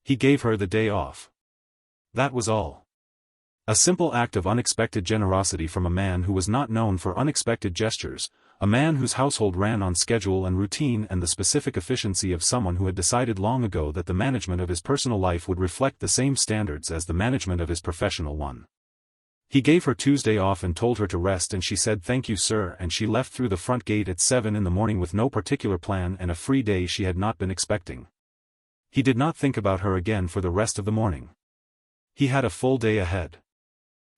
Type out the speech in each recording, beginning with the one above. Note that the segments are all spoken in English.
He gave her the day off. That was all. A simple act of unexpected generosity from a man who was not known for unexpected gestures, a man whose household ran on schedule and routine, and the specific efficiency of someone who had decided long ago that the management of his personal life would reflect the same standards as the management of his professional one. He gave her Tuesday off and told her to rest, and she said thank you sir, and she left through the front gate at 7 in the morning with no particular plan and a free day she had not been expecting. He did not think about her again for the rest of the morning. He had a full day ahead.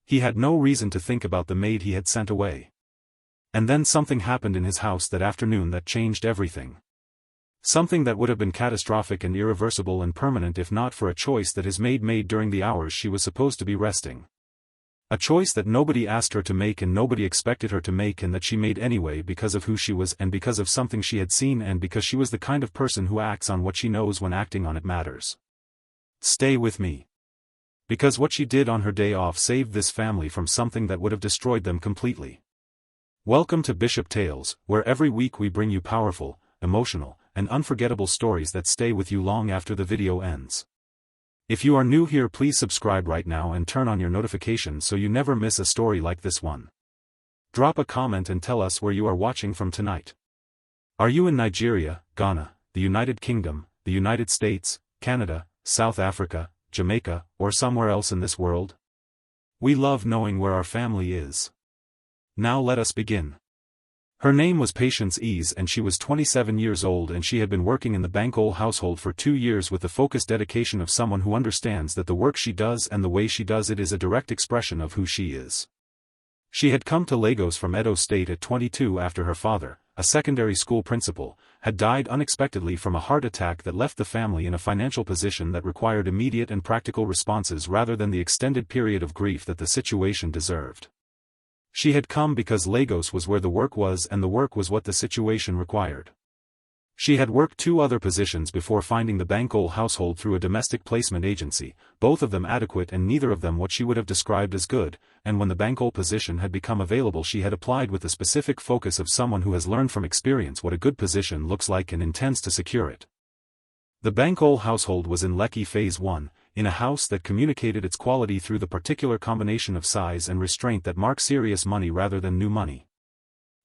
He had no reason to think about the maid he had sent away. And then something happened in his house that afternoon that changed everything. Something that would have been catastrophic and irreversible and permanent if not for a choice that his maid made during the hours she was supposed to be resting. A choice that nobody asked her to make and nobody expected her to make, and that she made anyway because of who she was and because of something she had seen and because she was the kind of person who acts on what she knows when acting on it matters. Stay with me. Because what she did on her day off saved this family from something that would have destroyed them completely. Welcome to Bishop Tales, where every week we bring you powerful, emotional, and unforgettable stories that stay with you long after the video ends. If you are new here, please subscribe right now and turn on your notifications so you never miss a story like this one. Drop a comment and tell us where you are watching from tonight. Are you in Nigeria, Ghana, the United Kingdom, the United States, Canada, South Africa, Jamaica, or somewhere else in this world? We love knowing where our family is. Now let us begin. Her name was Patience Ease and she was 27 years old, and she had been working in the Bankole household for 2 years with the focused dedication of someone who understands that the work she does and the way she does it is a direct expression of who she is. She had come to Lagos from Edo State at 22 after her father, a secondary school principal, had died unexpectedly from a heart attack that left the family in a financial position that required immediate and practical responses rather than the extended period of grief that the situation deserved. She had come because Lagos was where the work was and the work was what the situation required. She had worked 2 other positions before finding the Bankole household through a domestic placement agency, both of them adequate and neither of them what she would have described as good, and when the Bankole position had become available she had applied with the specific focus of someone who has learned from experience what a good position looks like and intends to secure it. The Bankole household was in Lekki Phase 1, in a house that communicated its quality through the particular combination of size and restraint that mark serious money rather than new money.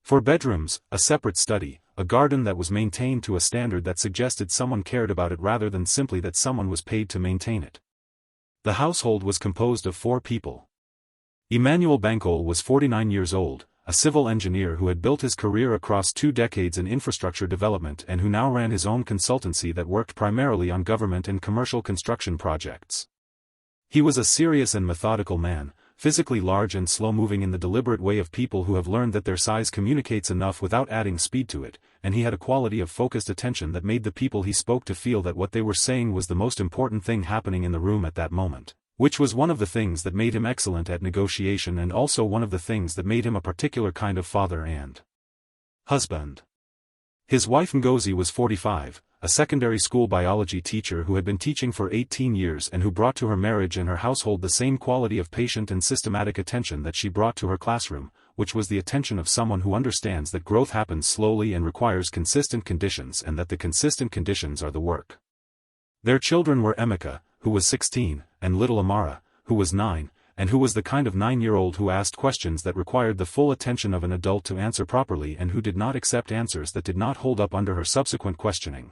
4 bedrooms, a separate study, a garden that was maintained to a standard that suggested someone cared about it rather than simply that someone was paid to maintain it. The household was composed of 4 people. Emmanuel Bankole was 49 years old, a civil engineer who had built his career across 2 decades in infrastructure development and who now ran his own consultancy that worked primarily on government and commercial construction projects. He was a serious and methodical man, physically large and slow-moving in the deliberate way of people who have learned that their size communicates enough without adding speed to it, and he had a quality of focused attention that made the people he spoke to feel that what they were saying was the most important thing happening in the room at that moment. Which was one of the things that made him excellent at negotiation and also one of the things that made him a particular kind of father and husband. His wife Ngozi was 45, a secondary school biology teacher who had been teaching for 18 years and who brought to her marriage and her household the same quality of patient and systematic attention that she brought to her classroom, which was the attention of someone who understands that growth happens slowly and requires consistent conditions and that the consistent conditions are the work. Their children were Emeka, who was 16, and little Amara, who was 9, and who was the kind of 9-year-old who asked questions that required the full attention of an adult to answer properly and who did not accept answers that did not hold up under her subsequent questioning.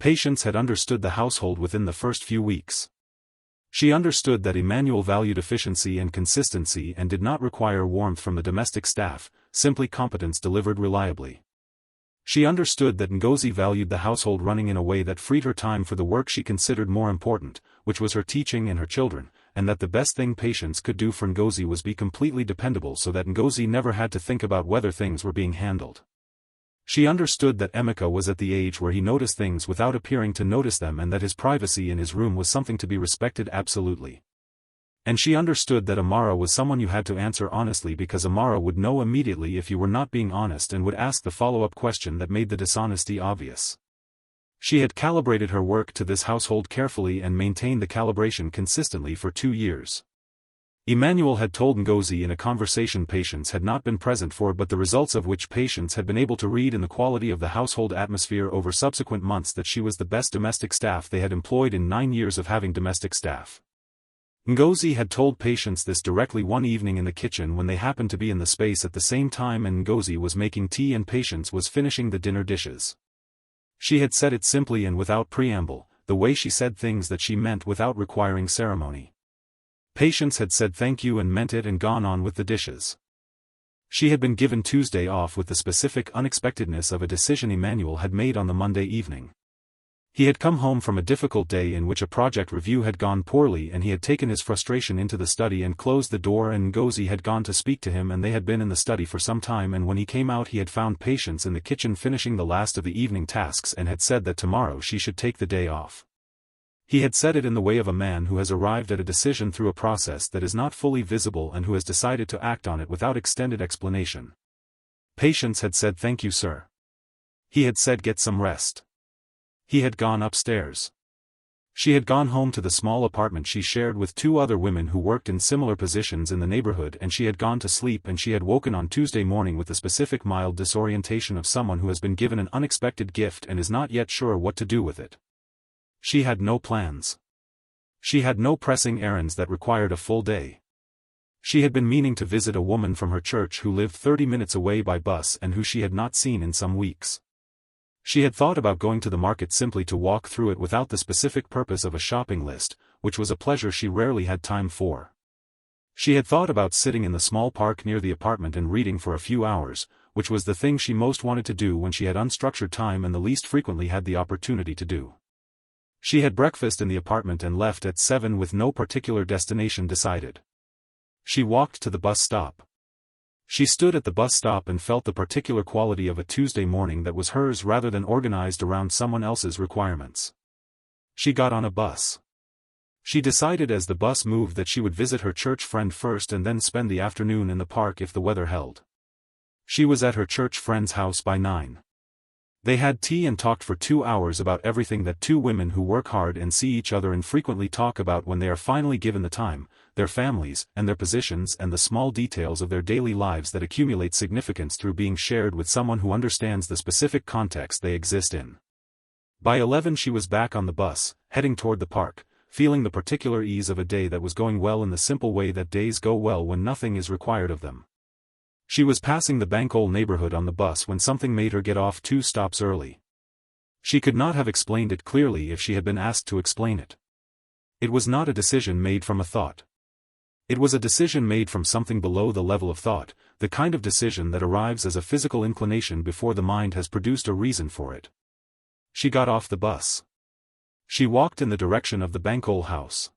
Patience had understood the household within the first few weeks. She understood that Emmanuel valued efficiency and consistency and did not require warmth from the domestic staff, simply competence delivered reliably. She understood that Ngozi valued the household running in a way that freed her time for the work she considered more important, which was her teaching and her children, and that the best thing Patience could do for Ngozi was be completely dependable so that Ngozi never had to think about whether things were being handled. She understood that Emeka was at the age where he noticed things without appearing to notice them and that his privacy in his room was something to be respected absolutely. And she understood that Amara was someone you had to answer honestly because Amara would know immediately if you were not being honest and would ask the follow-up question that made the dishonesty obvious. She had calibrated her work to this household carefully and maintained the calibration consistently for 2 years. Emmanuel had told Ngozi in a conversation Patience had not been present for but the results of which Patience had been able to read in the quality of the household atmosphere over subsequent months that she was the best domestic staff they had employed in 9 years of having domestic staff. Ngozi had told Patience this directly one evening in the kitchen when they happened to be in the space at the same time and Ngozi was making tea and Patience was finishing the dinner dishes. She had said it simply and without preamble, the way she said things that she meant without requiring ceremony. Patience had said thank you and meant it and gone on with the dishes. She had been given Tuesday off with the specific unexpectedness of a decision Emmanuel had made on the Monday evening. He had come home from a difficult day in which a project review had gone poorly and he had taken his frustration into the study and closed the door and Ngozi had gone to speak to him and they had been in the study for some time and when he came out he had found Patience in the kitchen finishing the last of the evening tasks and had said that tomorrow she should take the day off. He had said it in the way of a man who has arrived at a decision through a process that is not fully visible and who has decided to act on it without extended explanation. Patience had said thank you sir. He had said get some rest. He had gone upstairs. She had gone home to the small apartment she shared with 2 other women who worked in similar positions in the neighborhood and she had gone to sleep and she had woken on Tuesday morning with the specific mild disorientation of someone who has been given an unexpected gift and is not yet sure what to do with it. She had no plans. She had no pressing errands that required a full day. She had been meaning to visit a woman from her church who lived 30 minutes away by bus and who she had not seen in some weeks. She had thought about going to the market simply to walk through it without the specific purpose of a shopping list, which was a pleasure she rarely had time for. She had thought about sitting in the small park near the apartment and reading for a few hours, which was the thing she most wanted to do when she had unstructured time and the least frequently had the opportunity to do. She had breakfast in the apartment and left at 7 with no particular destination decided. She walked to the bus stop. She stood at the bus stop and felt the particular quality of a Tuesday morning that was hers rather than organized around someone else's requirements. She got on a bus. She decided as the bus moved that she would visit her church friend first and then spend the afternoon in the park if the weather held. She was at her church friend's house by 9. They had tea and talked for 2 hours about everything that 2 women who work hard and see each other infrequently talk about when they are finally given the time, their families and their positions and the small details of their daily lives that accumulate significance through being shared with someone who understands the specific context they exist in. By 11 she was back on the bus, heading toward the park, feeling the particular ease of a day that was going well in the simple way that days go well when nothing is required of them. She was passing the Bankole neighborhood on the bus when something made her get off 2 stops early. She could not have explained it clearly if she had been asked to explain it. It was not a decision made from a thought. It was a decision made from something below the level of thought, the kind of decision that arrives as a physical inclination before the mind has produced a reason for it. She got off the bus. She walked in the direction of the Bankole house.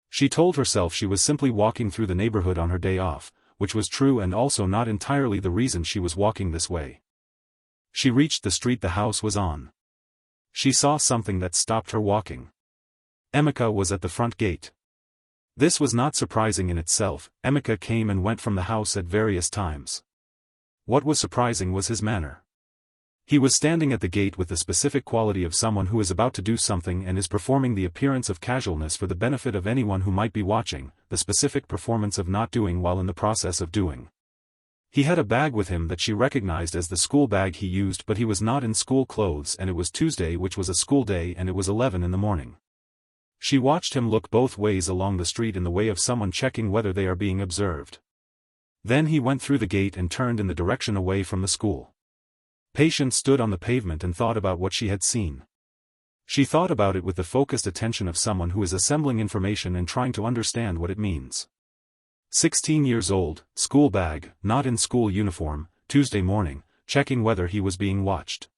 She told herself she was simply walking through the neighborhood on her day off, which was true and also not entirely the reason she was walking this way. She reached the street the house was on. She saw something that stopped her walking. Emeka was at the front gate. This was not surprising in itself. Emeka came and went from the house at various times. What was surprising was his manner. He was standing at the gate with the specific quality of someone who is about to do something and is performing the appearance of casualness for the benefit of anyone who might be watching, the specific performance of not doing while in the process of doing. He had a bag with him that she recognized as the school bag he used, but he was not in school clothes and it was Tuesday, which was a school day, and it was 11 in the morning. She watched him look both ways along the street in the way of someone checking whether they are being observed. Then he went through the gate and turned in the direction away from the school. Patience stood on the pavement and thought about what she had seen. She thought about it with the focused attention of someone who is assembling information and trying to understand what it means. 16 years old, school bag, not in school uniform, Tuesday morning, checking whether he was being watched.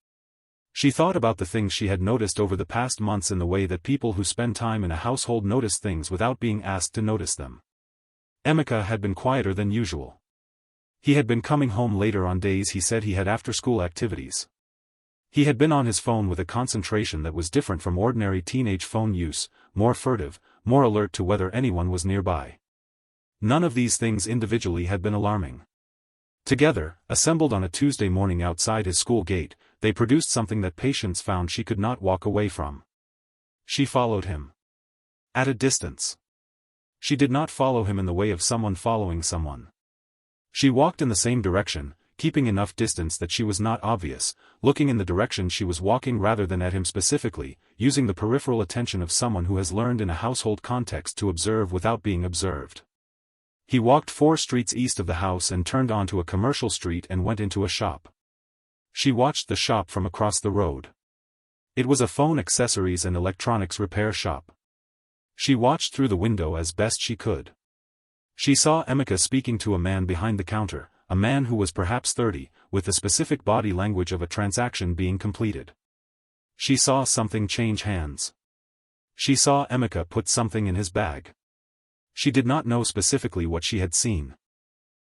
She thought about the things she had noticed over the past months in the way that people who spend time in a household notice things without being asked to notice them. Emeka had been quieter than usual. He had been coming home later on days he said he had after-school activities. He had been on his phone with a concentration that was different from ordinary teenage phone use, more furtive, more alert to whether anyone was nearby. None of these things individually had been alarming. Together, assembled on a Tuesday morning outside his school gate, they produced something that Patience found she could not walk away from. She followed him. At a distance. She did not follow him in the way of someone following someone. She walked in the same direction, keeping enough distance that she was not obvious, looking in the direction she was walking rather than at him specifically, using the peripheral attention of someone who has learned in a household context to observe without being observed. He walked 4 streets east of the house and turned onto a commercial street and went into a shop. She watched the shop from across the road. It was a phone accessories and electronics repair shop. She watched through the window as best she could. She saw Emeka speaking to a man behind the counter, a man who was perhaps 30, with the specific body language of a transaction being completed. She saw something change hands. She saw Emeka put something in his bag. She did not know specifically what she had seen.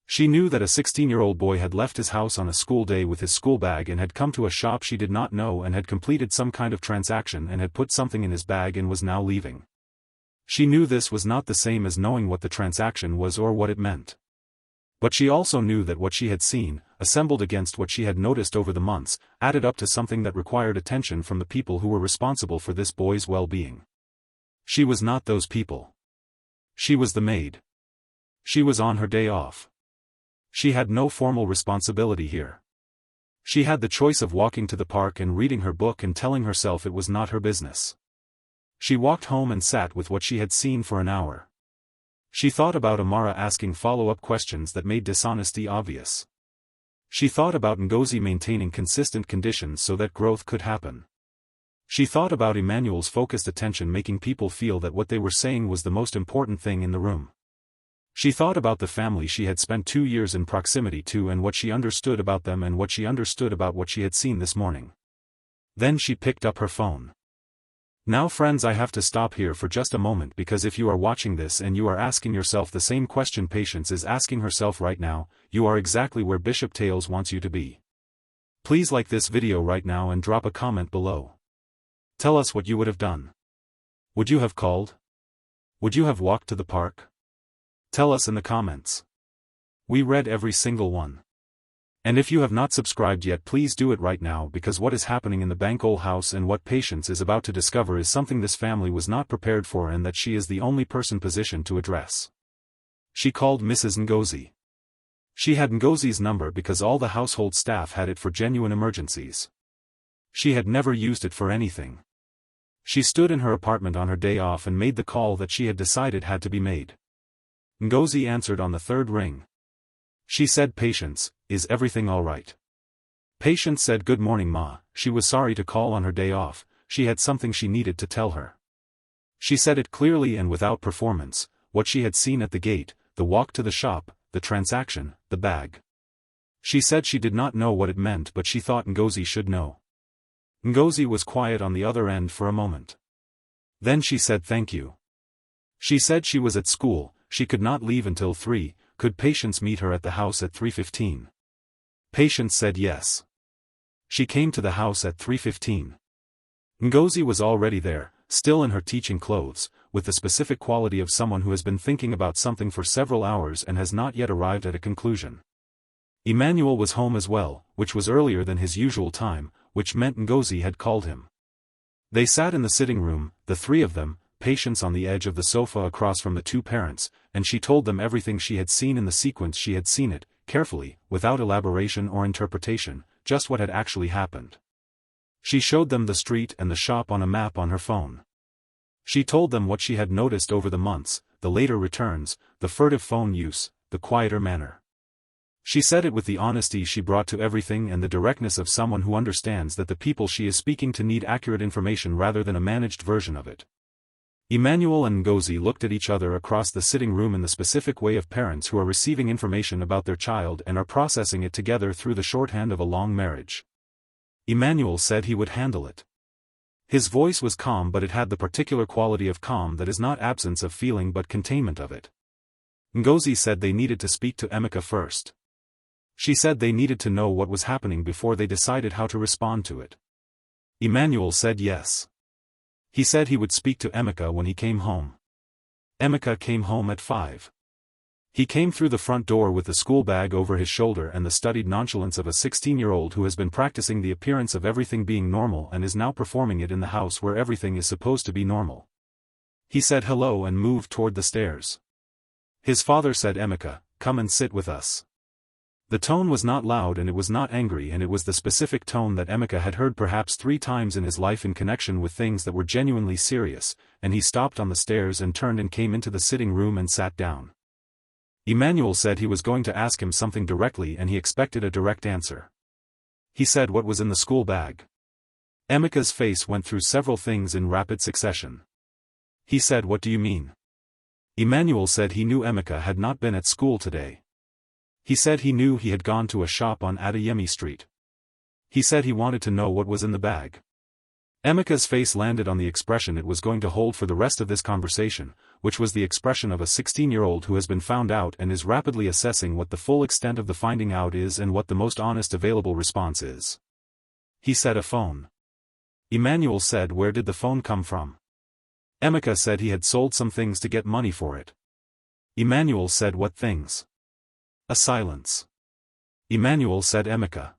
She knew that a 16-year-old boy had left his house on a school day with his school bag and had come to a shop she did not know and had completed some kind of transaction and had put something in his bag and was now leaving. She knew this was not the same as knowing what the transaction was or what it meant. But she also knew that what she had seen, assembled against what she had noticed over the months, added up to something that required attention from the people who were responsible for this boy's well-being. She was not those people. She was the maid. She was on her day off. She had no formal responsibility here. She had the choice of walking to the park and reading her book and telling herself it was not her business. She walked home and sat with what she had seen for an hour. She thought about Amara asking follow-up questions that made dishonesty obvious. She thought about Ngozi maintaining consistent conditions so that growth could happen. She thought about Emmanuel's focused attention making people feel that what they were saying was the most important thing in the room. She thought about the family she had spent 2 years in proximity to and what she understood about them and what she understood about what she had seen this morning. Then she picked up her phone. Now friends, I have to stop here for just a moment because if you are watching this and you are asking yourself the same question Patience is asking herself right now, you are exactly where Bishop Tales wants you to be. Please like this video right now and drop a comment below. Tell us what you would have done. Would you have called? Would you have walked to the park? Tell us in the comments. We read every single one. And if you have not subscribed yet, please do it right now because what is happening in the Bankole house and what Patience is about to discover is something this family was not prepared for and that she is the only person positioned to address. She called Mrs. Ngozi. She had Ngozi's number because all the household staff had it for genuine emergencies. She had never used it for anything. She stood in her apartment on her day off and made the call that she had decided had to be made. Ngozi answered on the 3rd ring. She said, "Patience, is everything all right?" Patience said, "Good morning, Ma." She was sorry to call on her day off, she had something she needed to tell her. She said it clearly and without performance, what she had seen at the gate, the walk to the shop, the transaction, the bag. She said she did not know what it meant but she thought Ngozi should know. Ngozi was quiet on the other end for a moment. Then she said thank you. She said she was at school, she could not leave until 3, could Patience meet her at the house at 3:15? Patience said yes. She came to the house at 3:15. Ngozi was already there, still in her teaching clothes, with the specific quality of someone who has been thinking about something for several hours and has not yet arrived at a conclusion. Emmanuel was home as well, which was earlier than his usual time, which meant Ngozi had called him. They sat in the sitting room, the 3 of them, Patience on the edge of the sofa across from the 2 parents, and she told them everything she had seen in the sequence she had seen it, carefully, without elaboration or interpretation, just what had actually happened. She showed them the street and the shop on a map on her phone. She told them what she had noticed over the months, the later returns, the furtive phone use, the quieter manner. She said it with the honesty she brought to everything and the directness of someone who understands that the people she is speaking to need accurate information rather than a managed version of it. Emmanuel and Ngozi looked at each other across the sitting room in the specific way of parents who are receiving information about their child and are processing it together through the shorthand of a long marriage. Emmanuel said he would handle it. His voice was calm but it had the particular quality of calm that is not absence of feeling but containment of it. Ngozi said they needed to speak to Emeka first. She said they needed to know what was happening before they decided how to respond to it. Emmanuel said yes. He said he would speak to Emeka when he came home. Emeka came home at 5. He came through the front door with the school bag over his shoulder and the studied nonchalance of a 16-year-old who has been practicing the appearance of everything being normal and is now performing it in the house where everything is supposed to be normal. He said hello and moved toward the stairs. His father said, Emeka, come and sit with us. The tone was not loud and it was not angry, and it was the specific tone that Emeka had heard perhaps 3 times in his life in connection with things that were genuinely serious, and he stopped on the stairs and turned and came into the sitting room and sat down. Emmanuel said he was going to ask him something directly and he expected a direct answer. He said what was in the school bag. Emeka's face went through several things in rapid succession. He said, what do you mean? Emmanuel said he knew Emeka had not been at school today. He said he knew he had gone to a shop on Adeyemi Street. He said he wanted to know what was in the bag. Emeka's face landed on the expression it was going to hold for the rest of this conversation, which was the expression of a 16-year-old who has been found out and is rapidly assessing what the full extent of the finding out is and what the most honest available response is. He said, a phone. Emmanuel said, where did the phone come from? Emeka said he had sold some things to get money for it. Emmanuel said, what things? A silence. Emmanuel said, Emeka.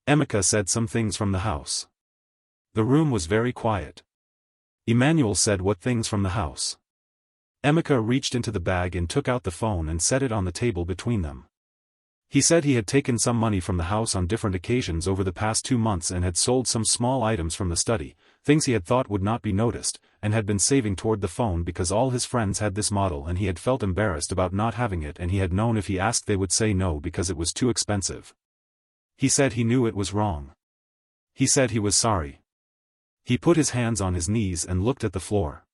Emeka said, some things from the house. The room was very quiet. Emmanuel said, what things from the house? Emeka reached into the bag and took out the phone and set it on the table between them. He said he had taken some money from the house on different occasions over the past 2 months and had sold some small items from the study, things he had thought would not be noticed, and had been saving toward the phone because all his friends had this model and he had felt embarrassed about not having it, and he had known if he asked they would say no because it was too expensive. He said he knew it was wrong. He said he was sorry. He put his hands on his knees and looked at the floor.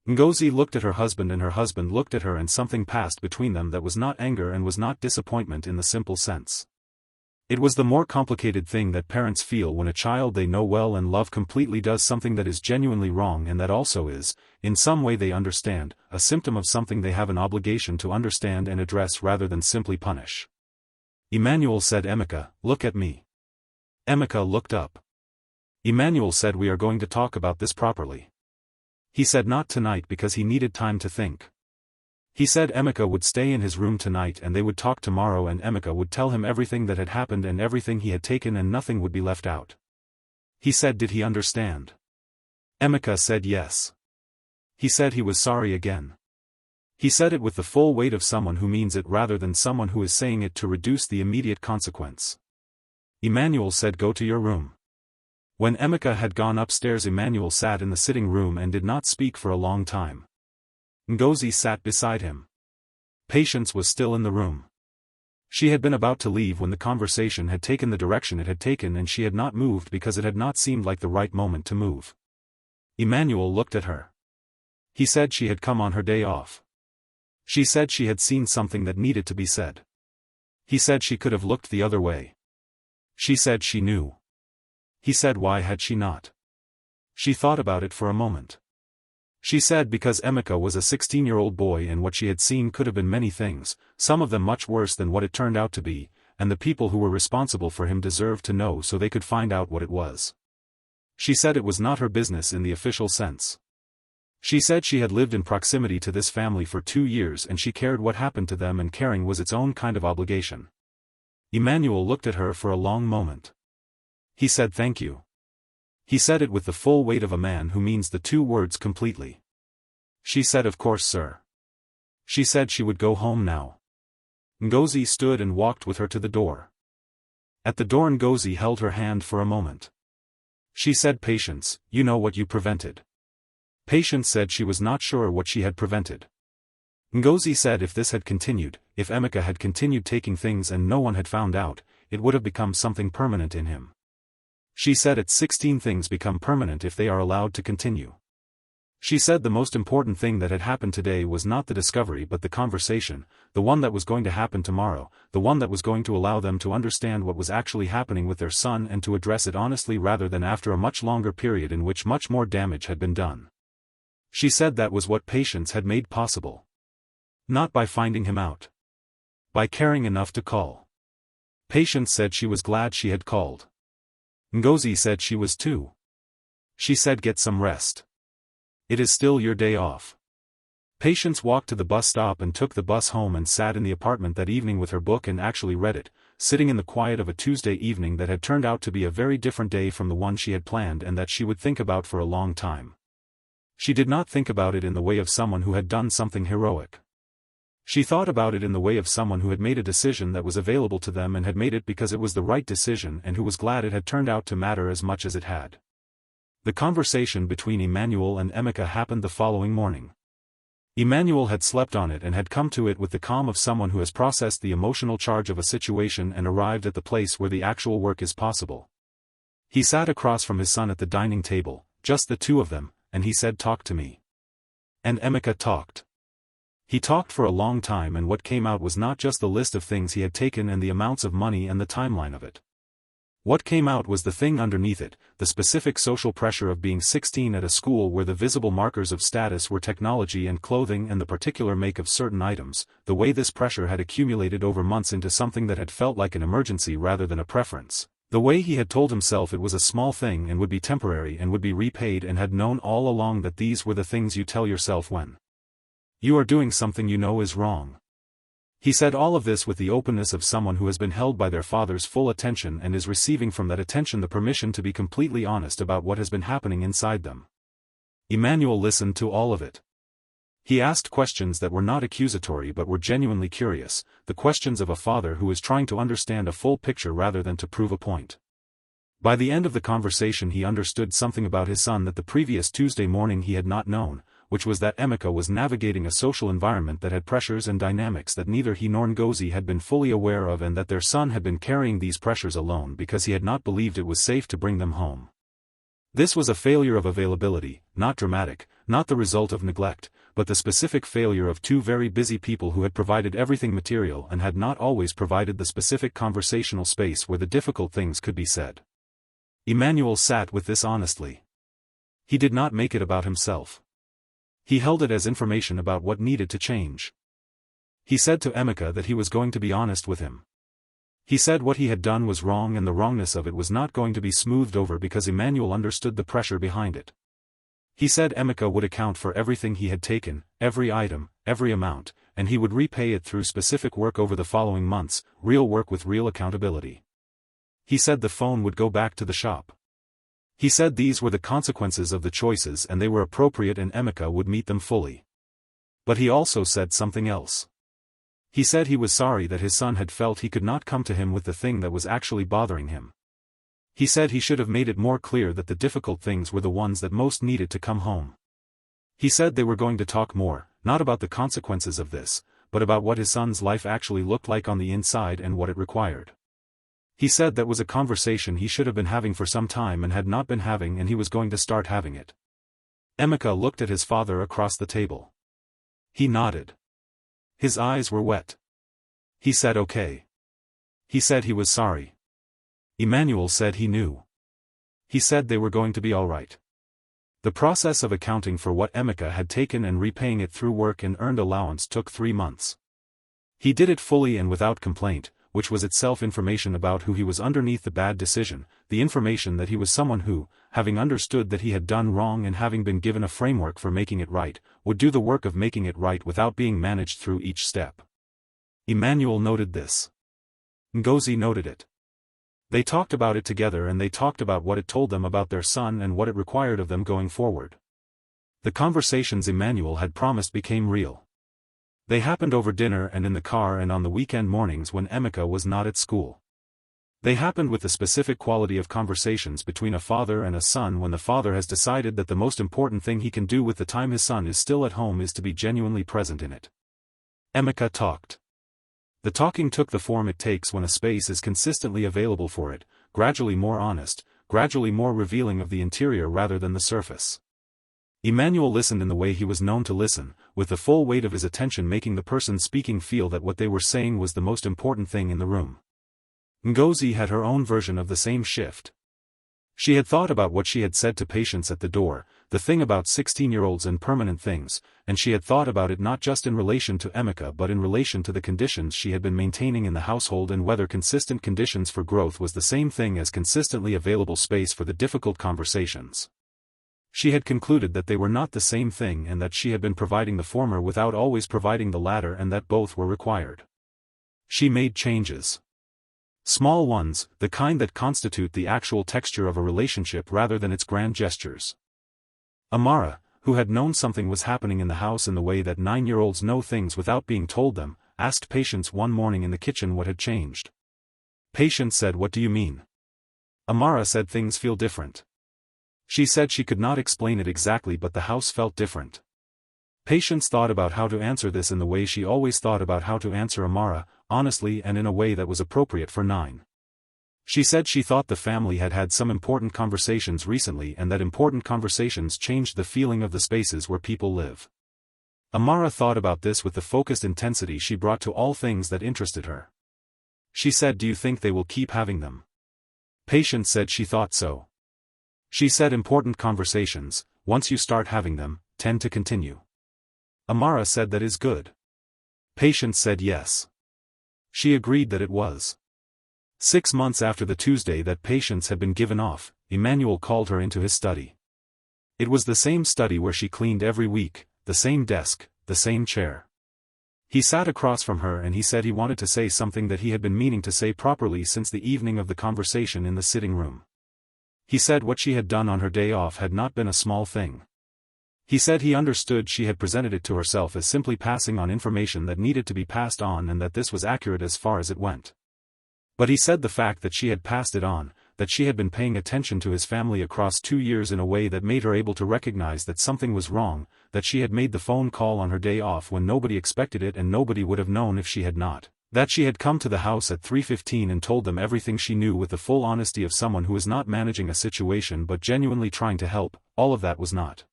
Ngozi looked at her husband and her husband looked at her, and something passed between them that was not anger and was not disappointment in the simple sense. It was the more complicated thing that parents feel when a child they know well and love completely does something that is genuinely wrong and that also is, in some way they understand, a symptom of something they have an obligation to understand and address rather than simply punish. Emmanuel said, Emeka, look at me. Emeka looked up. Emmanuel said, we are going to talk about this properly. He said not tonight because he needed time to think. He said Emeka would stay in his room tonight and they would talk tomorrow, and Emeka would tell him everything that had happened and everything he had taken and nothing would be left out. He said, did he understand? Emeka said yes. He said he was sorry again. He said it with the full weight of someone who means it rather than someone who is saying it to reduce the immediate consequence. Emmanuel said, go to your room. When Emeka had gone upstairs, Emmanuel sat in the sitting room and did not speak for a long time. Ngozi sat beside him. Patience was still in the room. She had been about to leave when the conversation had taken the direction it had taken, and she had not moved because it had not seemed like the right moment to move. Emmanuel looked at her. He said she had come on her day off. She said she had seen something that needed to be said. He said she could have looked the other way. She said she knew. He said, why had she not? She thought about it for a moment. She said because Emeka was a 16-year-old boy and what she had seen could have been many things, some of them much worse than what it turned out to be, and the people who were responsible for him deserved to know so they could find out what it was. She said it was not her business in the official sense. She said she had lived in proximity to this family for 2 years and she cared what happened to them, and caring was its own kind of obligation. Emmanuel looked at her for a long moment. He said, thank you. He said it with the full weight of a man who means the 2 words completely. She said, of course, sir. She said she would go home now. Ngozi stood and walked with her to the door. At the door Ngozi held her hand for a moment. She said, Patience, you know what you prevented. Patience said she was not sure what she had prevented. Ngozi said if this had continued, if Emeka had continued taking things and no one had found out, it would have become something permanent in him. She said at 16 things become permanent if they are allowed to continue. She said the most important thing that had happened today was not the discovery but the conversation, the one that was going to happen tomorrow, the one that was going to allow them to understand what was actually happening with their son and to address it honestly rather than after a much longer period in which much more damage had been done. She said that was what Patience had made possible. Not by finding him out. By caring enough to call. Patience said she was glad she had called. Ngozi said she was too. She said get some rest. It is still your day off. Patience walked to the bus stop and took the bus home and sat in the apartment that evening with her book and actually read it, sitting in the quiet of a Tuesday evening that had turned out to be a very different day from the one she had planned and that she would think about for a long time. She did not think about it in the way of someone who had done something heroic. She thought about it in the way of someone who had made a decision that was available to them and had made it because it was the right decision and who was glad it had turned out to matter as much as it had. The conversation between Emmanuel and Emeka happened the following morning. Emmanuel had slept on it and had come to it with the calm of someone who has processed the emotional charge of a situation and arrived at the place where the actual work is possible. He sat across from his son at the dining table, just the two of them, and he said, "Talk to me." And Emeka talked. He talked for a long time, and what came out was not just the list of things he had taken and the amounts of money and the timeline of it. What came out was the thing underneath it, the specific social pressure of being 16 at a school where the visible markers of status were technology and clothing and the particular make of certain items, the way this pressure had accumulated over months into something that had felt like an emergency rather than a preference, the way he had told himself it was a small thing and would be temporary and would be repaid, and had known all along that these were the things you tell yourself when you are doing something you know is wrong. He said all of this with the openness of someone who has been held by their father's full attention and is receiving from that attention the permission to be completely honest about what has been happening inside them. Emmanuel listened to all of it. He asked questions that were not accusatory but were genuinely curious, the questions of a father who is trying to understand a full picture rather than to prove a point. By the end of the conversation he understood something about his son that the previous Tuesday morning he had not known, which was that Emeka was navigating a social environment that had pressures and dynamics that neither he nor Ngozi had been fully aware of, and that their son had been carrying these pressures alone because he had not believed it was safe to bring them home. This was a failure of availability, not dramatic, not the result of neglect, but the specific failure of two very busy people who had provided everything material and had not always provided the specific conversational space where the difficult things could be said. Emmanuel sat with this honestly. He did not make it about himself. He held it as information about what needed to change. He said to Emeka that he was going to be honest with him. He said what he had done was wrong and the wrongness of it was not going to be smoothed over because Emmanuel understood the pressure behind it. He said Emeka would account for everything he had taken, every item, every amount, and he would repay it through specific work over the following months, real work with real accountability. He said the phone would go back to the shop. He said these were the consequences of the choices and they were appropriate and Emeka would meet them fully. But he also said something else. He said he was sorry that his son had felt he could not come to him with the thing that was actually bothering him. He said he should have made it more clear that the difficult things were the ones that most needed to come home. He said they were going to talk more, not about the consequences of this, but about what his son's life actually looked like on the inside and what it required. He said that was a conversation he should have been having for some time and had not been having, and he was going to start having it. Emeka looked at his father across the table. He nodded. His eyes were wet. He said okay. He said he was sorry. Emmanuel said he knew. He said they were going to be all right. The process of accounting for what Emeka had taken and repaying it through work and earned allowance took 3 months. He did it fully and without complaint, which was itself information about who he was underneath the bad decision, the information that he was someone who, having understood that he had done wrong and having been given a framework for making it right, would do the work of making it right without being managed through each step. Emmanuel noted this. Ngozi noted it. They talked about it together and they talked about what it told them about their son and what it required of them going forward. The conversations Emmanuel had promised became real. They happened over dinner and in the car and on the weekend mornings when Emeka was not at school. They happened with the specific quality of conversations between a father and a son when the father has decided that the most important thing he can do with the time his son is still at home is to be genuinely present in it. Emeka talked. The talking took the form it takes when a space is consistently available for it, gradually more honest, gradually more revealing of the interior rather than the surface. Emmanuel listened in the way he was known to listen, with the full weight of his attention making the person speaking feel that what they were saying was the most important thing in the room. Ngozi had her own version of the same shift. She had thought about what she had said to patients at the door, the thing about 16-year-olds and permanent things, and she had thought about it not just in relation to Emeka but in relation to the conditions she had been maintaining in the household and whether consistent conditions for growth was the same thing as consistently available space for the difficult conversations. She had concluded that they were not the same thing and that she had been providing the former without always providing the latter and that both were required. She made changes. Small ones, the kind that constitute the actual texture of a relationship rather than its grand gestures. Amara, who had known something was happening in the house in the way that 9-year-olds know things without being told them, asked Patience one morning in the kitchen what had changed. Patience said, "What do you mean?" Amara said, "Things feel different." She said she could not explain it exactly, but the house felt different. Patience thought about how to answer this in the way she always thought about how to answer Amara, honestly and in a way that was appropriate for 9. She said she thought the family had had some important conversations recently and that important conversations changed the feeling of the spaces where people live. Amara thought about this with the focused intensity she brought to all things that interested her. She said, "Do you think they will keep having them?" Patience said she thought so. She said, "Important conversations, once you start having them, tend to continue." Amara said, "That is good." Patience said yes. She agreed that it was. 6 months after the Tuesday that Patience had been given off, Emmanuel called her into his study. It was the same study where she cleaned every week, the same desk, the same chair. He sat across from her and he said he wanted to say something that he had been meaning to say properly since the evening of the conversation in the sitting room. He said what she had done on her day off had not been a small thing. He said he understood she had presented it to herself as simply passing on information that needed to be passed on and that this was accurate as far as it went. But he said the fact that she had passed it on, that she had been paying attention to his family across 2 years in a way that made her able to recognize that something was wrong, that she had made the phone call on her day off when nobody expected it and nobody would have known if she had not, that she had come to the house at 3:15 and told them everything she knew with the full honesty of someone who is not managing a situation but genuinely trying to help, all of that was not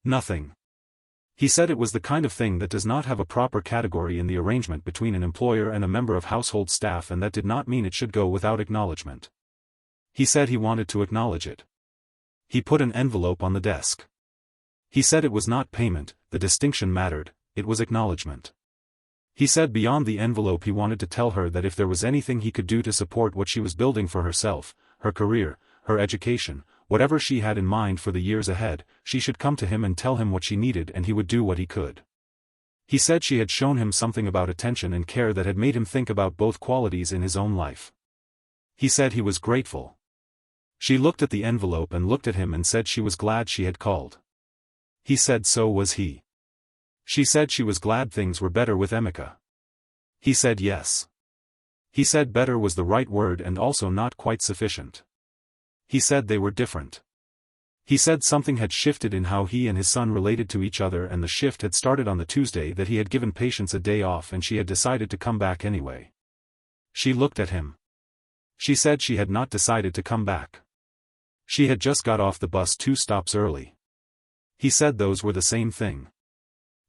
nothing. He said it was the kind of thing that does not have a proper category in the arrangement between an employer and a member of household staff, and that did not mean it should go without acknowledgement. He said he wanted to acknowledge it. He put an envelope on the desk. He said it was not payment, the distinction mattered, it was acknowledgement. He said beyond the envelope he wanted to tell her that if there was anything he could do to support what she was building for herself, her career, her education, whatever she had in mind for the years ahead, she should come to him and tell him what she needed and he would do what he could. He said she had shown him something about attention and care that had made him think about both qualities in his own life. He said he was grateful. She looked at the envelope and looked at him and said she was glad she had called. He said so was he. She said she was glad things were better with Emeka. He said yes. He said better was the right word and also not quite sufficient. He said they were different. He said something had shifted in how he and his son related to each other, and the shift had started on the Tuesday that he had given Patience a day off and she had decided to come back anyway. She looked at him. She said she had not decided to come back. She had just got off the bus 2 stops early. He said those were the same thing.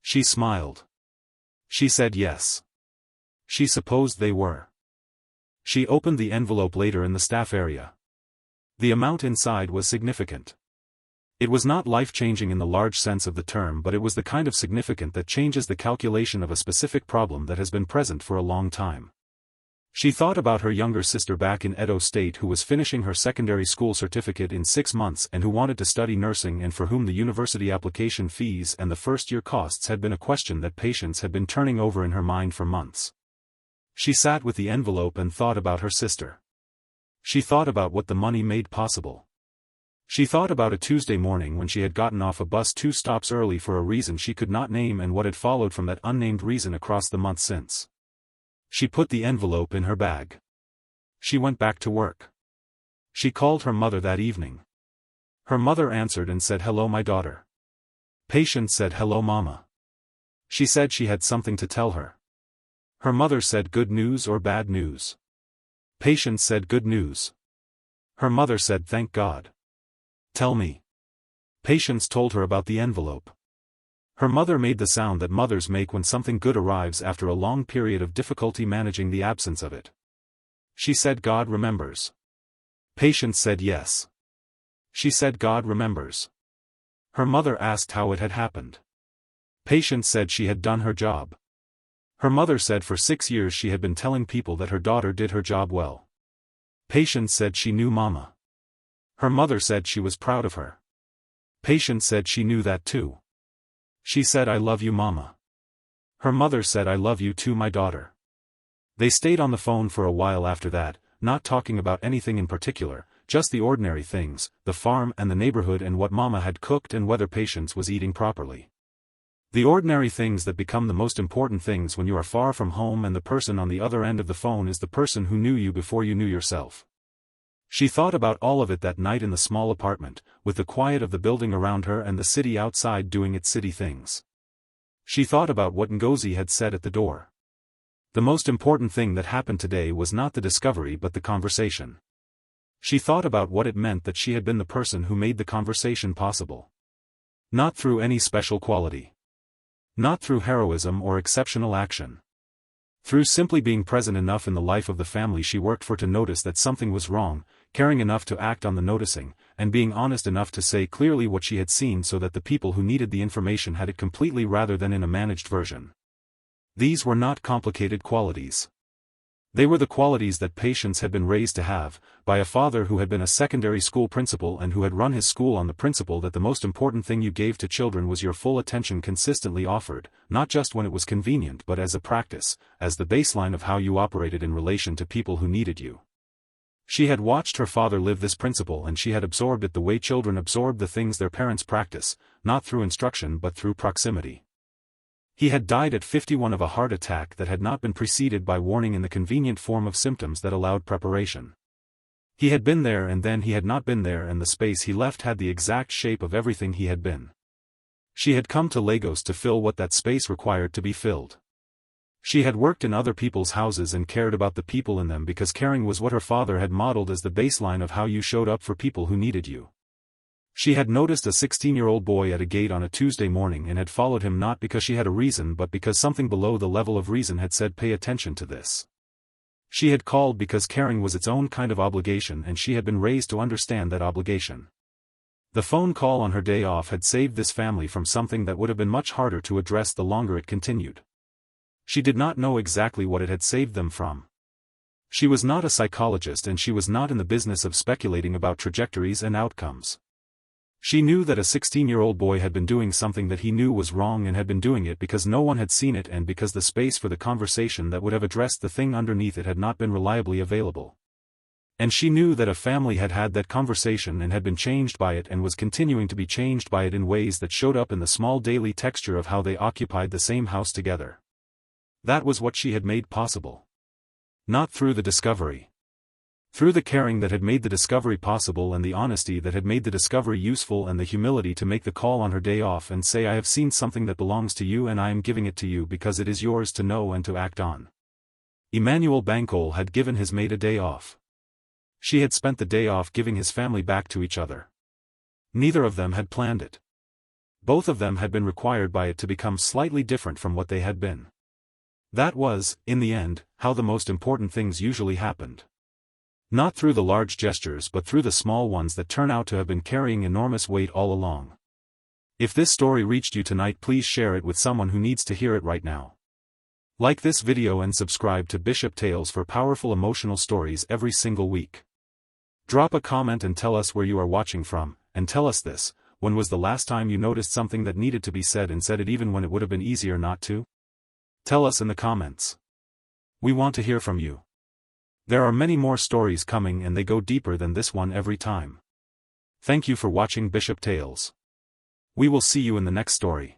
She smiled. She said yes. She supposed they were. She opened the envelope later in the staff area. The amount inside was significant. It was not life-changing in the large sense of the term, but it was the kind of significant that changes the calculation of a specific problem that has been present for a long time. She thought about her younger sister back in Edo State who was finishing her secondary school certificate in 6 months and who wanted to study nursing and for whom the university application fees and the first-year costs had been a question that Patience had been turning over in her mind for months. She sat with the envelope and thought about her sister. She thought about what the money made possible. She thought about a Tuesday morning when she had gotten off a bus 2 stops early for a reason she could not name and what had followed from that unnamed reason across the months since. She put the envelope in her bag. She went back to work. She called her mother that evening. Her mother answered and said, "Hello, my daughter." Patience said, "Hello, Mama." She said she had something to tell her. Her mother said, "Good news or bad news?" Patience said, "Good news." Her mother said, "Thank God." "Tell me." Patience told her about the envelope. Her mother made the sound that mothers make when something good arrives after a long period of difficulty managing the absence of it. She said, "God remembers." Patience said yes. She said, "God remembers." Her mother asked how it had happened. Patience said she had done her job. Her mother said for 6 years she had been telling people that her daughter did her job well. Patience said she knew Mama. Her mother said she was proud of her. Patience said she knew that too. She said, "I love you, Mama." Her mother said, "I love you too, my daughter." They stayed on the phone for a while after that, not talking about anything in particular, just the ordinary things, the farm and the neighborhood and what Mama had cooked and whether Patience was eating properly. The ordinary things that become the most important things when you are far from home and the person on the other end of the phone is the person who knew you before you knew yourself. She thought about all of it that night in the small apartment, with the quiet of the building around her and the city outside doing its city things. She thought about what Ngozi had said at the door. The most important thing that happened today was not the discovery but the conversation. She thought about what it meant that she had been the person who made the conversation possible. Not through any special quality. Not through heroism or exceptional action. Through simply being present enough in the life of the family she worked for to notice that something was wrong, caring enough to act on the noticing, and being honest enough to say clearly what she had seen so that the people who needed the information had it completely rather than in a managed version. These were not complicated qualities. They were the qualities that Patience had been raised to have, by a father who had been a secondary school principal and who had run his school on the principle that the most important thing you gave to children was your full attention consistently offered, not just when it was convenient but as a practice, as the baseline of how you operated in relation to people who needed you. She had watched her father live this principle and she had absorbed it the way children absorb the things their parents practice, not through instruction but through proximity. He had died at 51 of a heart attack that had not been preceded by warning in the convenient form of symptoms that allowed preparation. He had been there and then he had not been there and the space he left had the exact shape of everything he had been. She had come to Lagos to fill what that space required to be filled. She had worked in other people's houses and cared about the people in them because caring was what her father had modeled as the baseline of how you showed up for people who needed you. She had noticed a 16-year-old boy at a gate on a Tuesday morning and had followed him not because she had a reason but because something below the level of reason had said pay attention to this. She had called because caring was its own kind of obligation and she had been raised to understand that obligation. The phone call on her day off had saved this family from something that would have been much harder to address the longer it continued. She did not know exactly what it had saved them from. She was not a psychologist and she was not in the business of speculating about trajectories and outcomes. She knew that a 16-year-old boy had been doing something that he knew was wrong and had been doing it because no one had seen it and because the space for the conversation that would have addressed the thing underneath it had not been reliably available. And she knew that a family had had that conversation and had been changed by it and was continuing to be changed by it in ways that showed up in the small daily texture of how they occupied the same house together. That was what she had made possible. Not through the discovery. Through the caring that had made the discovery possible and the honesty that had made the discovery useful and the humility to make the call on her day off and say I have seen something that belongs to you and I am giving it to you because it is yours to know and to act on. Emmanuel Bankole had given his maid a day off. She had spent the day off giving his family back to each other. Neither of them had planned it. Both of them had been required by it to become slightly different from what they had been. That was, in the end, how the most important things usually happened. Not through the large gestures but through the small ones that turn out to have been carrying enormous weight all along. If this story reached you tonight, please share it with someone who needs to hear it right now. Like this video and subscribe to Bishop Tales for powerful emotional stories every single week. Drop a comment and tell us where you are watching from, and tell us this: when was the last time you noticed something that needed to be said and said it even when it would have been easier not to? Tell us in the comments. We want to hear from you. There are many more stories coming and they go deeper than this one every time. Thank you for watching Bishop Tales. We will see you in the next story.